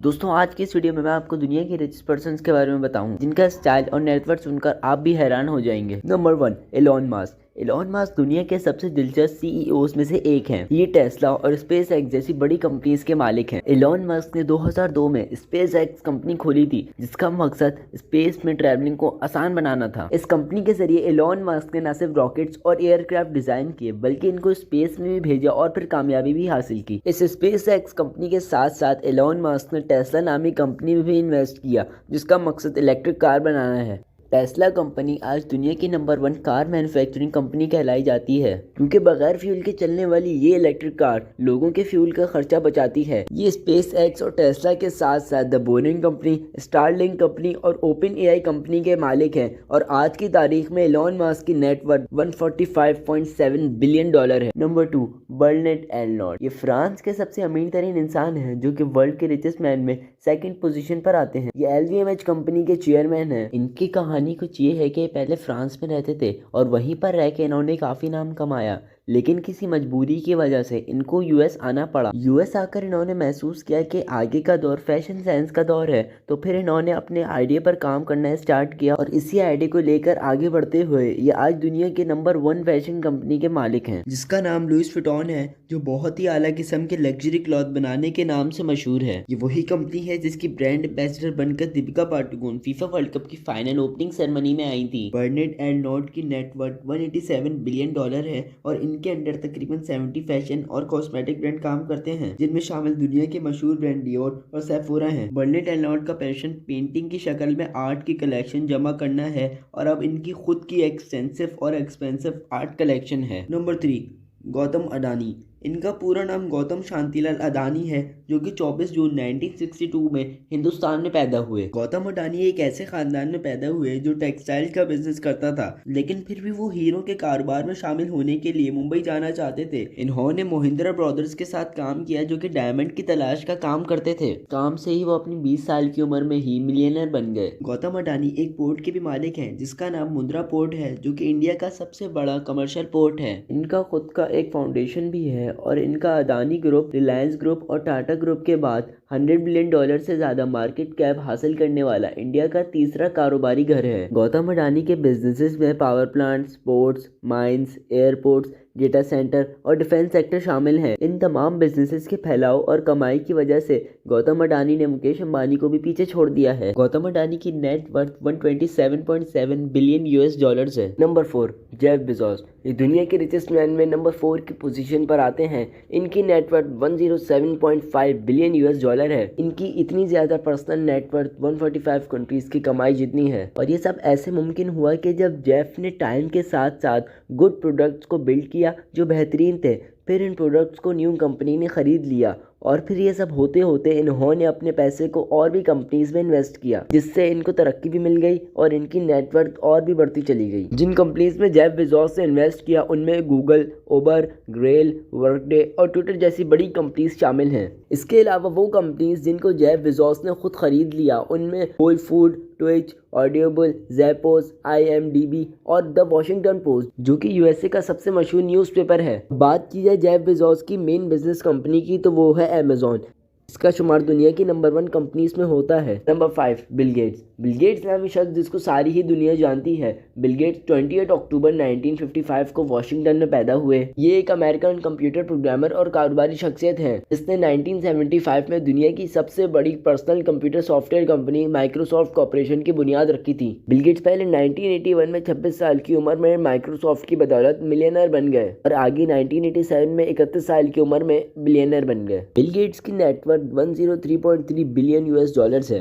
दोस्तों आज की इस वीडियो में मैं आपको दुनिया के रिच पर्सन्स के बारे में बताऊं जिनका स्टाइल और नेटवर्थ सुनकर आप भी हैरान हो जाएंगे। Number 1, Elon Musk. Elon Musk दुनिया के सबसे दिलचस्प सीईओज में से एक हैं। ये टेस्ला और स्पेस एक्स जैसी बड़ी कंपनीज के मालिक हैं। एलोन मास्क ने 2002 में स्पेस एक्स कंपनी खोली थी जिसका मकसद स्पेस में ट्रैवलिंग को आसान बनाना था। इस कंपनी के जरिए एलोन मास्क ने न सिर्फ रॉकेट्स और एयरक्राफ्ट डिजाइन किए बल्कि इनको स्पेस में भी भेजा और फिर कामयाबी भी हासिल की। इस स्पेस एक्स कंपनी के साथ साथ एलोन मास्क ने टेस्ला नामी कंपनी में भी इन्वेस्ट किया जिसका मकसद इलेक्ट्रिक कार बनाना है। टेस्ला कंपनी आज दुनिया की नंबर 1 कार मैन्युफैक्चरिंग कंपनी कहलाई जाती है क्योंकि बगैर फ्यूल के चलने वाली ये इलेक्ट्रिक कार लोगों के फ्यूल का खर्चा बचाती है। ये स्पेस एक्स और टेस्ला के साथ साथ the Boring Company, Starlink company और ओपन एआई कंपनी के मालिक हैं और आज की तारीख में एलोन मास्क की नेटवर्थ $145.7 बिलियन है। Number 2, Bernard Arnault. ये फ्रांस के सबसे अमीर तरीन इंसान है जो कि वर्ल्ड के रिचेस्ट मैन में सेकंड पोजीशन पर आते हैं। ये LVMH कंपनी के चेयरमैन हैं। इनकी कहानी कुछ ये है कि पहले फ्रांस में रहते थे और वहीं पर रह के इन्होंने काफ़ी नाम कमाया, लेकिन किसी मजबूरी की वजह से इनको यूएस आना पड़ा। यूएस आकर इन्होंने महसूस किया कि आगे का दौर फैशन सेंस का दौर है, तो फिर इन्होंने अपने आइडिया पर काम करना स्टार्ट किया और इसी आइडिया को लेकर आगे बढ़ते हुए ये आज दुनिया के नंबर 1 फैशन कंपनी के मालिक हैं जिसका नाम लुइस विटॉन है, जो बहुत ही आला किस्म के लग्जरी क्लॉथ बनाने के नाम से मशहूर है। ये वही कंपनी है जिसकी ब्रांड एम्बेसडर बनकर Deepika Padukone FIFA world cup की फाइनल ओपनिंग सेरेमनी में आई थी। बर्नार्ड अर्नोल्ट की नेटवर्थ $187 बिलियन है और इनके अंडर तकरीबन 70 फैशन और कॉस्मेटिक ब्रांड काम करते हैं जिनमें शामिल दुनिया के मशहूर ब्रांड डियोर और सेफोरा हैं। बर्नार्ड अर्नोल्ट का पैशन पेंटिंग की शक्ल में आर्ट की कलेक्शन जमा करना है और अब इनकी खुद की एक्सटेंसिव और एक्सपेंसिव आर्ट कलेक्शन है। नंबर 3, गौतम अडानी। इनका पूरा नाम गौतम शांतिलाल अडानी है जो कि 24 जून 1962 में हिंदुस्तान में पैदा हुए। गौतम अडानी एक ऐसे खानदान में पैदा हुए जो टेक्सटाइल का बिजनेस करता था, लेकिन फिर भी वो हीरो के कारोबार में शामिल होने के लिए मुंबई जाना चाहते थे। इन्होंने महिंद्रा ब्रदर्स के साथ काम किया जो कि डायमंड की तलाश का काम करते थे। काम से ही वो अपनी 20 साल की उम्र में ही मिलियनर बन गए। गौतम अडानी एक पोर्ट के भी मालिक हैं जिसका नाम मुंद्रा पोर्ट है जो कि इंडिया का सबसे बड़ा कमर्शियल पोर्ट है। इनका खुद का एक फाउंडेशन भी है और इनका अडानी ग्रुप, रिलायंस ग्रुप और टाटा ग्रुप के बाद $100 बिलियन से ज्यादा मार्केट कैप हासिल करने वाला इंडिया का तीसरा कारोबारी घर है। गौतम अडानी के बिजनेसेस में power plant, sports, mines, airports, data centre और डिफेंस सेक्टर शामिल हैं। इन तमाम बिजनेसेस के फैलाव और कमाई की वजह से गौतम अडानी ने मुकेश अंबानी को भी पीछे छोड़ दिया है। गौतम अडानी की नेट वर्थ $127.7 बिलियन है। Number 4, Jeff Bezos. ये दुनिया के रिचेस्ट मैन में नंबर 4 की पोजीशन पर आते हैं। इनकी नेटवर्थ $107.5 बिलियन है। इनकी इतनी ज्यादा पर्सनल नेटवर्थ 145 कंट्रीज की कमाई जितनी है और ये सब ऐसे मुमकिन हुआ कि जब जेफ ने टाइम के साथ साथ गुड प्रोडक्ट्स को बिल्ड किया जो बेहतरीन थे। फिर इन प्रोडक्ट्स को न्यू कंपनी ने खरीद लिया और फिर ये सब होते होते इन्होंने अपने पैसे को और भी कंपनीज में इन्वेस्ट किया जिससे इनको तरक्की भी मिल गई और इनकी नेटवर्थ और भी बढ़ती चली गई। जिन कंपनीज में जेफ बेजोस ने इन्वेस्ट किया उनमें गूगल, उबर, ग्रेल, वर्कडे और ट्विटर जैसी बड़ी कंपनीज शामिल हैं। इसके अलावा वो कंपनीज जिनको जेफ बेजोस ने खुद खरीद लिया उनमें Whole Food, Twitch, Audible, Zappos, IMDb और द वॉशिंगटन पोस्ट जो कि USA का सबसे मशहूर न्यूज़पेपर है। बात की जाए जेफ बेजोस की मेन बिजनेस कंपनी की तो वो है अमेज़ॉन। इसका शुमार दुनिया की नंबर 1 कंपनीज में होता है। Number 5, Bill Gates. Bill Gates नामी शख्स जिसको सारी ही दुनिया जानती है। बिल गेट्स 28 अक्टूबर 1955 को वाशिंगटन में पैदा हुए। ये एक अमेरिकन कंप्यूटर प्रोग्रामर और कारोबारी शख्सियत है जिसने 1975 में दुनिया की सबसे बड़ी personal computer software company Microsoft corporation की बुनियाद रखी थी। बिल गेट्स पहले 1981 में 26 साल की उम्र में माइक्रोसॉफ्ट की बदौलत मिलियनर बन गए और आगे 1987 में 31 साल की उम्र में बिलियनर बन गए। बिल गेट्स की नेटवर्थ $103.3 बिलियन है।